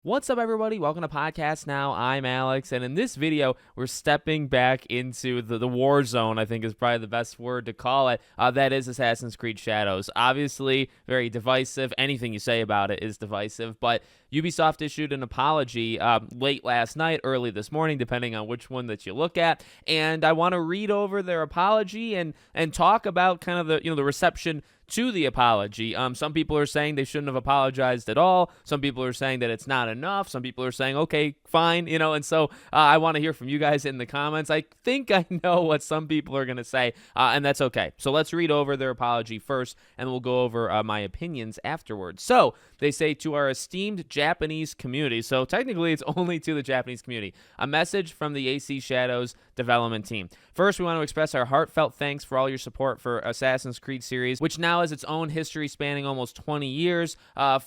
What's up, everybody? Welcome to Podcast Now. I'm Alex, and in this video, we're stepping back into the war zone, I think is probably the best word to call it. That is Assassin's Creed Shadows. Obviously, very divisive. Anything you say about it is divisive, but Ubisoft issued an apology late last night, early this morning, depending on which one that you look at, and I want to read over their apology and talk about kind of the reception to the apology. Some people are saying they shouldn't have apologized at all. Some people are saying that it's not enough. Some people are saying, okay, fine, and so I want to hear from you guys in the comments. I think I know what some people are going to say, and that's okay. So let's read over their apology first, and we'll go over my opinions afterwards. So they say, to our esteemed Japanese community, so technically it's only to the Japanese community, a message from the AC Shadows development team. First, we want to express our heartfelt thanks for all your support for Assassin's Creed series, which now has its own history spanning almost 20 years.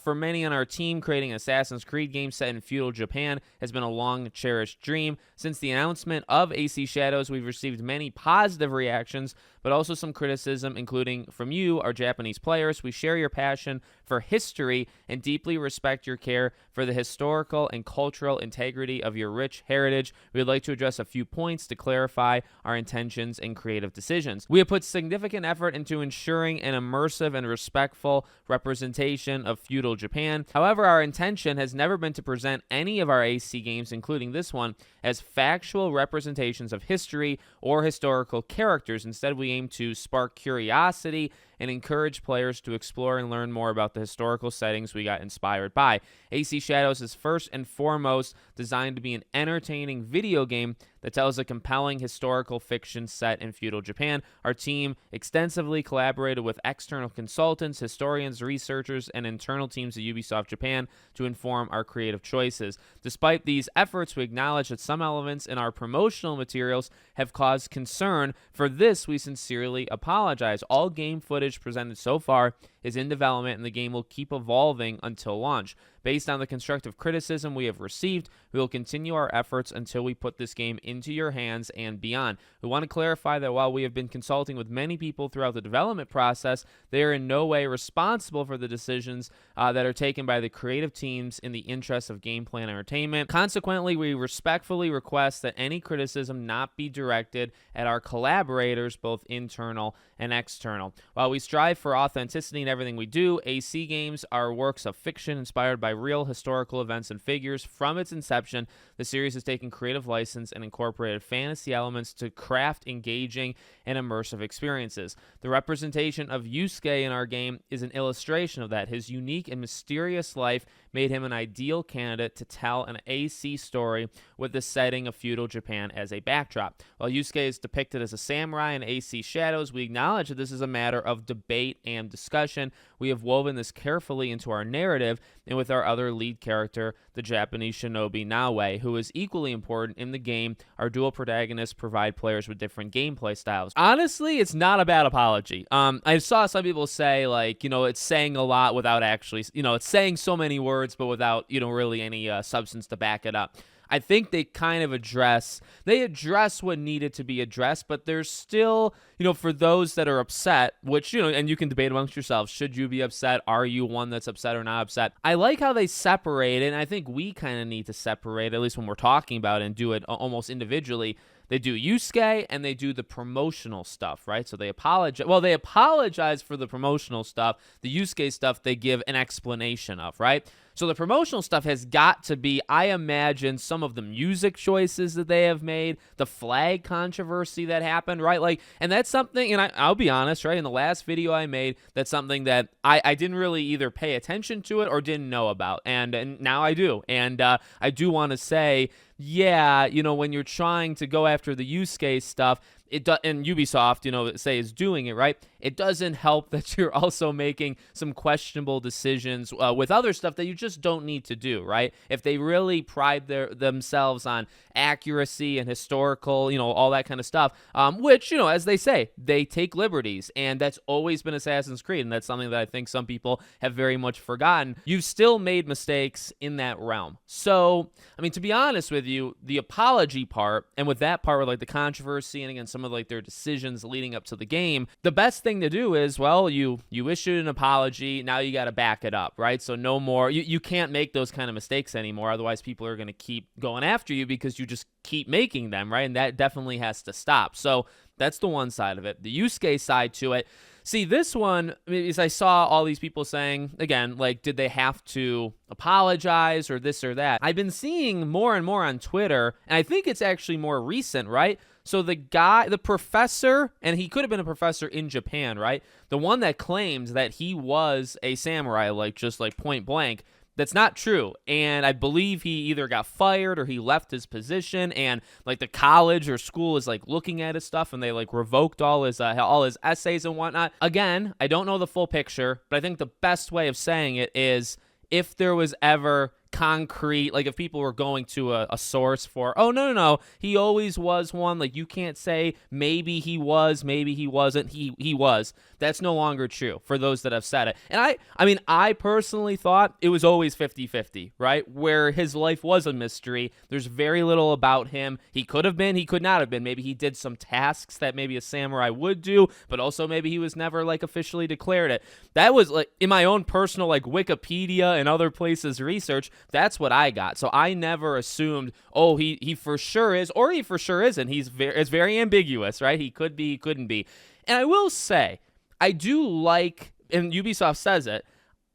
For many on our team, creating an Assassin's Creed game set in feudal Japan has been a long-cherished dream. Since the announcement of AC Shadows, we've received many positive reactions, but also some criticism, including from you, our Japanese players. We share your passion for history and deeply respect your care for the historical and cultural integrity of your rich heritage. We would like to address a few points to clarify our intentions and creative decisions. We have put significant effort into ensuring an immersive and respectful representation of feudal Japan. However, our intention has never been to present any of our AC games, including this one, as factual representations of history or historical characters. Instead, we aim to spark curiosity and encourage players to explore and learn more about the historical settings we got inspired by. AC Shadows is first and foremost designed to be an entertaining video game that tells a compelling historical fiction set in feudal Japan. Our team extensively collaborated with external consultants, historians, researchers, and internal teams at Ubisoft Japan to inform our creative choices. Despite these efforts, we acknowledge that some elements in our promotional materials have caused concern. For this, we sincerely apologize. All game footage presented so far is in development, and the game will keep evolving until launch. Based on the constructive criticism we have received, we will continue our efforts until we put this game into your hands and beyond. We want to clarify that while we have been consulting with many people throughout the development process, they are in no way responsible for the decisions that are taken by the creative teams in the interest of gameplay and entertainment. Consequently, we respectfully request that any criticism not be directed at our collaborators, both internal and external. While we strive for authenticity in everything we do, AC games are works of fiction inspired by real historical events and figures. From its inception, the series has taken creative license and incorporated fantasy elements to craft engaging and immersive experiences. The representation of Yasuke in our game is an illustration of that. His unique and mysterious life made him an ideal candidate to tell an AC story with the setting of feudal Japan as a backdrop. While Yasuke is depicted as a samurai in AC Shadows, we acknowledge that this is a matter of debate and discussion. We have woven this carefully into our narrative and with our other lead character, the Japanese shinobi Naoe, who is equally important in the game. Our dual protagonists provide players with different gameplay styles. Honestly, it's not a bad apology. I saw some people say, like, it's saying a lot without actually, it's saying so many words, but without, really any substance to back it up. I think they kind of address what needed to be addressed, but there's still, for those that are upset, which, and you can debate amongst yourselves, should you be upset? Are you one that's upset or not upset? I like how they separate it, and I think we kind of need to separate, at least when we're talking about it, and do it almost individually. They do Yasuke and they do the promotional stuff, right? So they apologize. Well, they apologize for the promotional stuff. The Yasuke stuff, they give an explanation of, right? So the promotional stuff has got to be, I imagine, some of the music choices that they have made, the flag controversy that happened, right? Like, and that's something, and I'll be honest, right? In the last video I made, that's something that I didn't really either pay attention to it or didn't know about. And now I do. And I do want to say, yeah, when you're trying to go after the Yasuke stuff, and Ubisoft, say is doing it, right? It doesn't help that you're also making some questionable decisions with other stuff that you just don't need to do, right? If they really pride themselves on accuracy and historical, all that kind of stuff, which, as they say, they take liberties, and that's always been Assassin's Creed, and that's something that I think some people have very much forgotten. You've still made mistakes in that realm. So, I mean, to be honest with with you, the apology part, and with that part with like the controversy and again some of like their decisions leading up to the game, the best thing to do is, well, you issued an apology, now you got to back it up, right? So no more, you can't make those kind of mistakes anymore, otherwise people are going to keep going after you because you just keep making them, right? And that definitely has to stop. So that's the one side of it. The Yasuke side to it, see, this one is I saw all these people saying, again, like, did they have to apologize or this or that? I've been seeing more and more on Twitter, and I think it's actually more recent, right? So the guy, the professor, and he could have been a professor in Japan, right? The one that claims that he was a samurai, like just like point blank, that's not true. And I believe he either got fired or he left his position, and like the college or school is like looking at his stuff and they like revoked all his essays and whatnot. Again, I don't know the full picture, but I think the best way of saying it is if there was ever concrete, like if people were going to a source for, oh, no, he always was one, like you can't say maybe he was, maybe he wasn't, he was. That's no longer true for those that have said it. And I mean, I personally thought it was always 50-50, right? Where his life was a mystery. There's very little about him. He could have been, he could not have been. Maybe he did some tasks that maybe a samurai would do, but also maybe he was never like officially declared it. That was like in my own personal like Wikipedia and other places research, that's what I got. So I never assumed, oh, he for sure is, or he for sure isn't. It's very ambiguous, right? He could be, he couldn't be. And I will say, I do like, and Ubisoft says it,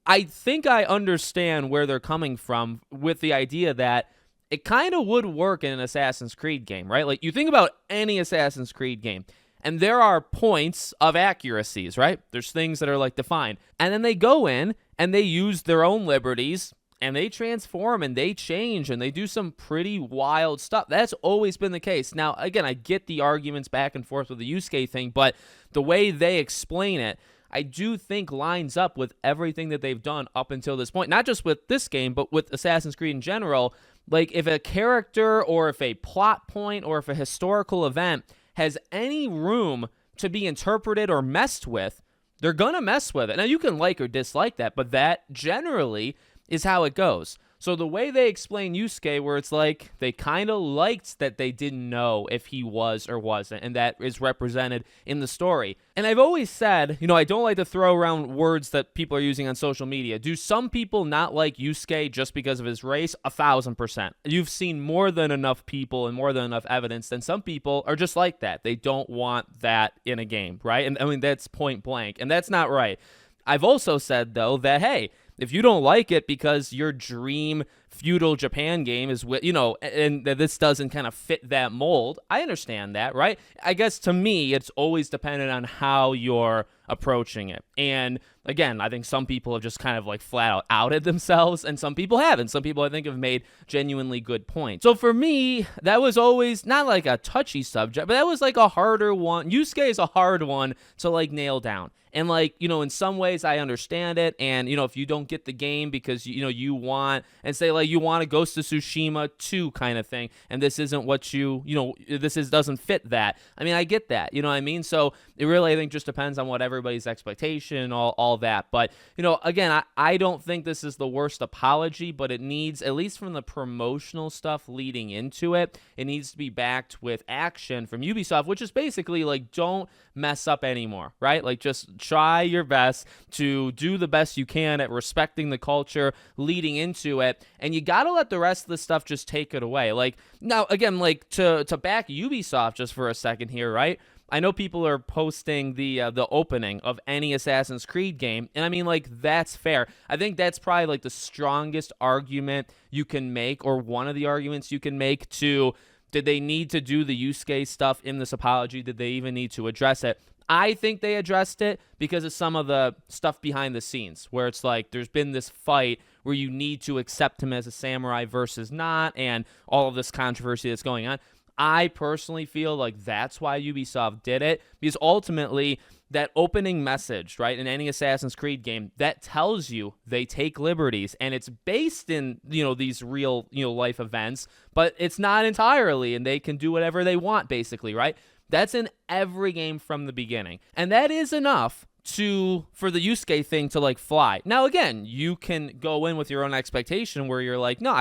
I think I understand where they're coming from with the idea that it kind of would work in an Assassin's Creed game, right? Like you think about any Assassin's Creed game, and there are points of accuracies, right? There's things that are like defined. And then they go in and they use their own liberties and they transform and they change and they do some pretty wild stuff. That's always been the case. Now, again, I get the arguments back and forth with the Yasuke thing, but the way they explain it, I do think lines up with everything that they've done up until this point. Not just with this game, but with Assassin's Creed in general. Like if a character or if a plot point or if a historical event has any room to be interpreted or messed with, they're going to mess with it. Now, you can like or dislike that, but that generally is how it goes. So the way they explain Yasuke, where it's like they kind of liked that they didn't know if he was or wasn't, and that is represented in the story. And I've always said, I don't like to throw around words that people are using on social media. Do some people not like Yasuke just because of his race? 1,000%. You've seen more than enough people and more than enough evidence, and some people are just like that. They don't want that in a game, right? And I mean, that's point blank, and that's not right. I've also said, though, that, hey, if you don't like it because your dream feudal Japan game is, and that this doesn't kind of fit that mold, I understand that, right? I guess to me, it's always dependent on how you're approaching it. And again, I think some people have just kind of like flat out outed themselves, and some people haven't. Some people I think have made genuinely good points. So for me, that was always not like a touchy subject, but that was like a harder one. Yasuke is a hard one to like nail down. And like, in some ways I understand it. And, if you don't get the game because, you want, and say like you want a Ghost of Tsushima 2 kind of thing, and this isn't what doesn't fit that. I mean, I get that, you know what I mean? So it really, I think, just depends on what everybody's expectation, all that. But, again, I don't think this is the worst apology, but it needs, at least from the promotional stuff leading into it, it needs to be backed with action from Ubisoft, which is basically like, don't mess up anymore, right? Like just try your best to do the best you can at respecting the culture leading into it, and you gotta let the rest of the stuff just take it away. Like now, again, like to back Ubisoft just for a second here, right? I know people are posting the opening of any Assassin's Creed game, and I mean, like, that's fair. I think that's probably like the strongest argument you can make, or one of the arguments you can make to, did they need to do the Yasuke stuff in this apology? Did they even need to address it? I think they addressed it because of some of the stuff behind the scenes, where it's like there's been this fight where you need to accept him as a samurai versus not, and all of this controversy that's going on. I personally feel like that's why Ubisoft did it, because ultimately that opening message, right, in any Assassin's Creed game, that tells you they take liberties, and it's based in, these real, life events, but it's not entirely, and they can do whatever they want, basically, right? That's in every game from the beginning. And that is enough for the Yusuke thing to like fly. Now again, you can go in with your own expectation where you're like, no,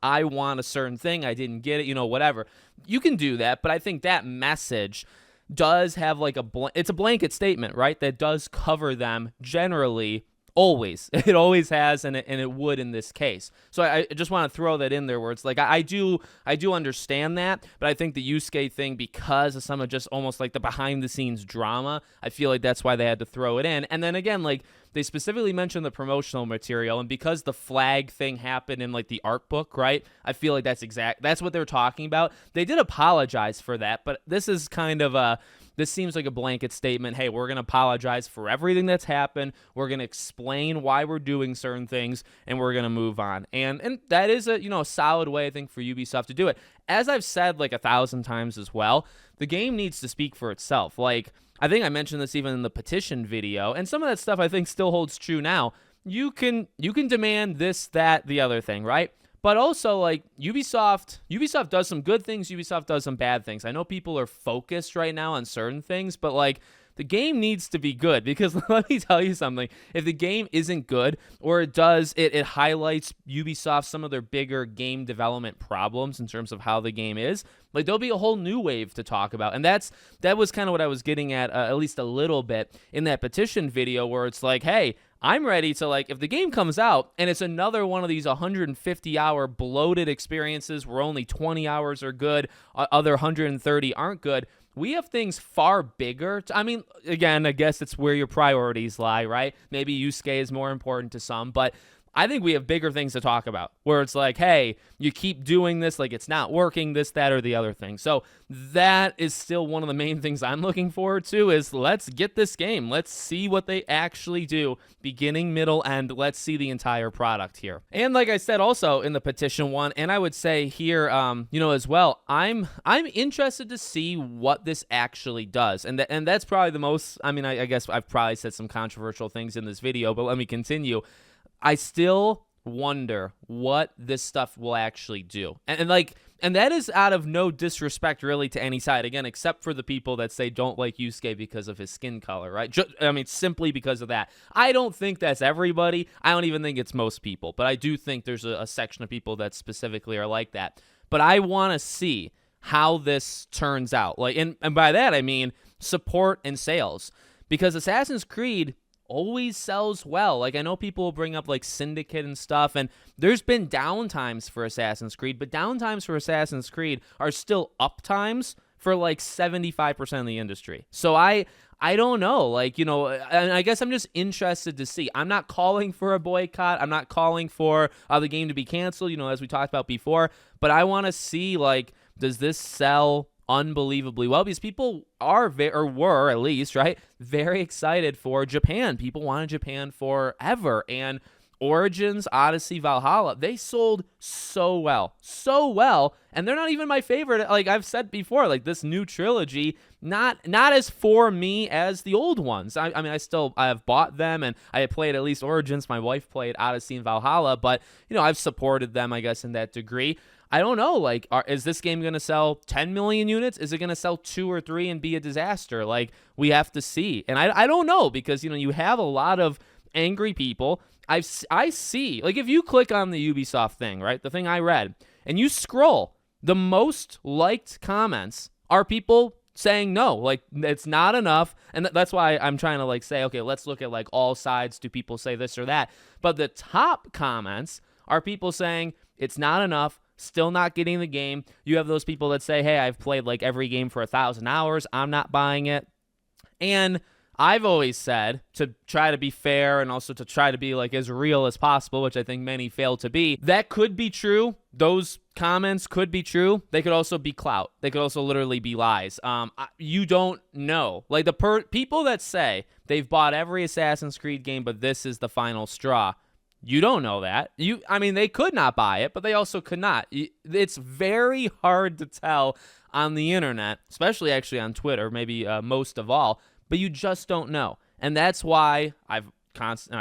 I want a certain thing, I didn't get it, whatever. You can do that, but I think that message does have like it's a blanket statement, right? That does cover them generally. Always. It always has, and it would in this case. So I just want to throw that in there where it's like, I do understand that, but I think the Yusuke thing, because of some of just almost like the behind-the-scenes drama, I feel like that's why they had to throw it in. And then again, like, they specifically mentioned the promotional material, and because the flag thing happened in like the art book, right? I feel like that's what they're talking about. They did apologize for that, but this is kind of this seems like a blanket statement. Hey, we're going to apologize for everything that's happened. We're going to explain why we're doing certain things, and we're going to move on. And that is a solid way, I think, for Ubisoft to do it. As I've said like 1,000 times as well, the game needs to speak for itself. Like, I think I mentioned this even in the petition video, and some of that stuff I think still holds true now. You can demand this, that, the other thing, right? But also, like, Ubisoft does some good things, Ubisoft does some bad things. I know people are focused right now on certain things, but, like, the game needs to be good, because let me tell you something. If the game isn't good, or it highlights Ubisoft some of their bigger game development problems in terms of how the game is, like, there'll be a whole new wave to talk about. And that was kind of what I was getting at least a little bit in that petition video, where it's like, hey, I'm ready to, like, if the game comes out and it's another one of these 150-hour bloated experiences where only 20 hours are good, other 130 aren't good, we have things far bigger. I mean, again, I guess it's where your priorities lie, right? Maybe Yusuke is more important to some, but I think we have bigger things to talk about, where it's like, hey, you keep doing this, like it's not working, this, that, or the other thing. So that is still one of the main things I'm looking forward to, is let's get this game. Let's see what they actually do, beginning, middle, end. Let's see the entire product here. And like I said also in the petition one, and I would say here, as well, I'm interested to see what this actually does. And that's probably the most, I guess I've probably said some controversial things in this video, but let me continue. I still wonder what this stuff will actually do. And that is out of no disrespect really to any side, again, except for the people that say don't like Yusuke because of his skin color, right? Simply because of that. I don't think that's everybody. I don't even think it's most people, but I do think there's a section of people that specifically are like that. But I want to see how this turns out. Like, and by that I mean support and sales, because Assassin's Creed always sells well. Like, I know people will bring up like Syndicate and stuff, and there's been downtimes for Assassin's Creed, but downtimes for Assassin's Creed are still uptimes for like 75% of the industry. So I don't know, like, and I guess I'm just interested to see. I'm not calling for a boycott. I'm not calling for the game to be canceled, as we talked about before, but I want to see, like, does this sell unbelievably well, because people were at least, right, very excited for Japan. People wanted Japan forever, and Origins, Odyssey, Valhalla, they sold so well, and they're not even my favorite. Like I've said before, like this new trilogy, not as for me as the old ones. I have bought them, and I have played at least Origins. My wife played Odyssey and Valhalla, but I've supported them, I guess, in that degree. I don't know, like, is this game going to sell 10 million units? Is it going to sell 2 or 3 and be a disaster? Like, we have to see. And I don't know, because, you have a lot of angry people. I see, like, if you click on the Ubisoft thing, right, the thing I read, and you scroll, the most liked comments are people saying no, like, it's not enough. And that's why I'm trying to, like, say, okay, let's look at, like, all sides. Do people say this or that? But the top comments are people saying it's not enough, still not getting the game. You have those people that say, hey, I've played like every game for 1,000 hours, I'm not buying it. And I've always said, to try to be fair and also to try to be like as real as possible, which I think many fail to be, that could be true. Those comments could be true. They could also be clout. They could also literally be lies. You don't know. Like the people that say they've bought every Assassin's Creed game, but this is the final straw, you don't know that. They could not buy it, but they also could not. It's very hard to tell on the internet, especially actually on Twitter, maybe most of all, but you just don't know. And that's why I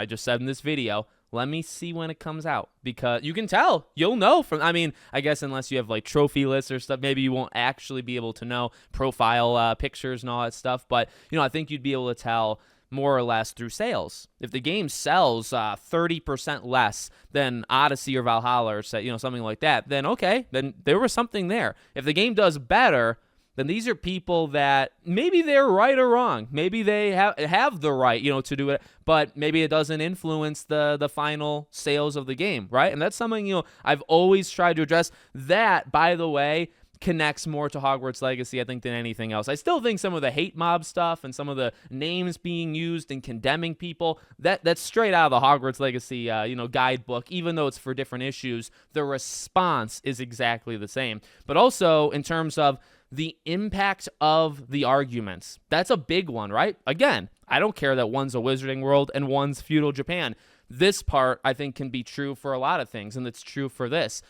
just said in this video, let me see when it comes out, because you can tell. You'll know from, I guess unless you have like trophy lists or stuff, maybe you won't actually be able to know profile pictures and all that stuff. But, I think you'd be able to tell more or less through sales. If the game sells 30% less than Odyssey or Valhalla or something like that, then okay, then there was something there. If the game does better, then these are people that maybe they're right or wrong. Maybe they have the right, to do it, but maybe it doesn't influence the final sales of the game, right? And that's something, I've always tried to address. That, by the way, connects more to Hogwarts Legacy, I think, than anything else. I still think some of the hate mob stuff and some of the names being used and condemning people, that's straight out of the Hogwarts Legacy, guidebook. Even though it's for different issues, the response is exactly the same. But also, in terms of the impact of the arguments, that's a big one, right? Again, I don't care that one's a Wizarding World and one's feudal Japan. This part, I think, can be true for a lot of things, and it's true for this.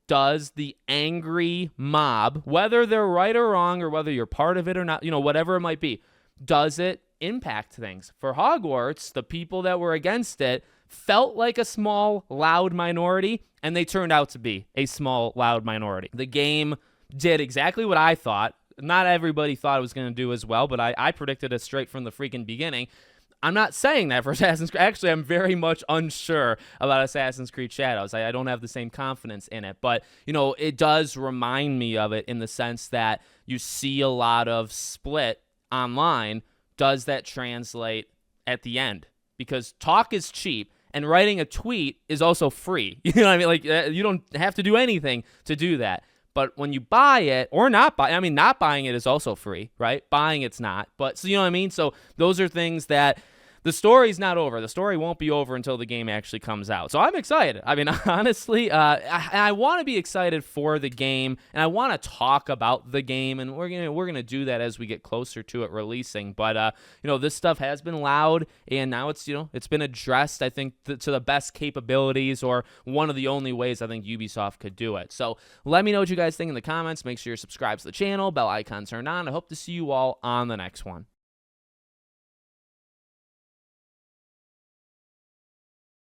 Does the angry mob, whether they're right or wrong, or whether you're part of it or not, whatever it might be, does it impact things? For Hogwarts, the people that were against it felt like a small, loud minority, and they turned out to be a small, loud minority. The game did exactly what I thought. Not everybody thought it was going to do as well, but I predicted it straight from the freaking beginning. I'm not saying that for Assassin's Creed. Actually, I'm very much unsure about Assassin's Creed Shadows. I don't have the same confidence in it. But, it does remind me of it in the sense that you see a lot of split online. Does that translate at the end? Because talk is cheap, and writing a tweet is also free. You know what I mean? Like, you don't have to do anything to do that. But when you buy it or not buy, not buying it is also free, right? Buying it's not. But so you know what I mean? So those are things that the story's not over. The story won't be over until the game actually comes out. So I'm excited. Honestly, I want to be excited for the game, and I want to talk about the game, and we're gonna do that as we get closer to it releasing. But this stuff has been loud, and now it's it's been addressed, I think, to the best capabilities, or one of the only ways I think Ubisoft could do it. So let me know what you guys think in the comments. Make sure you're subscribed to the channel, bell icon turned on. I hope to see you all on the next one.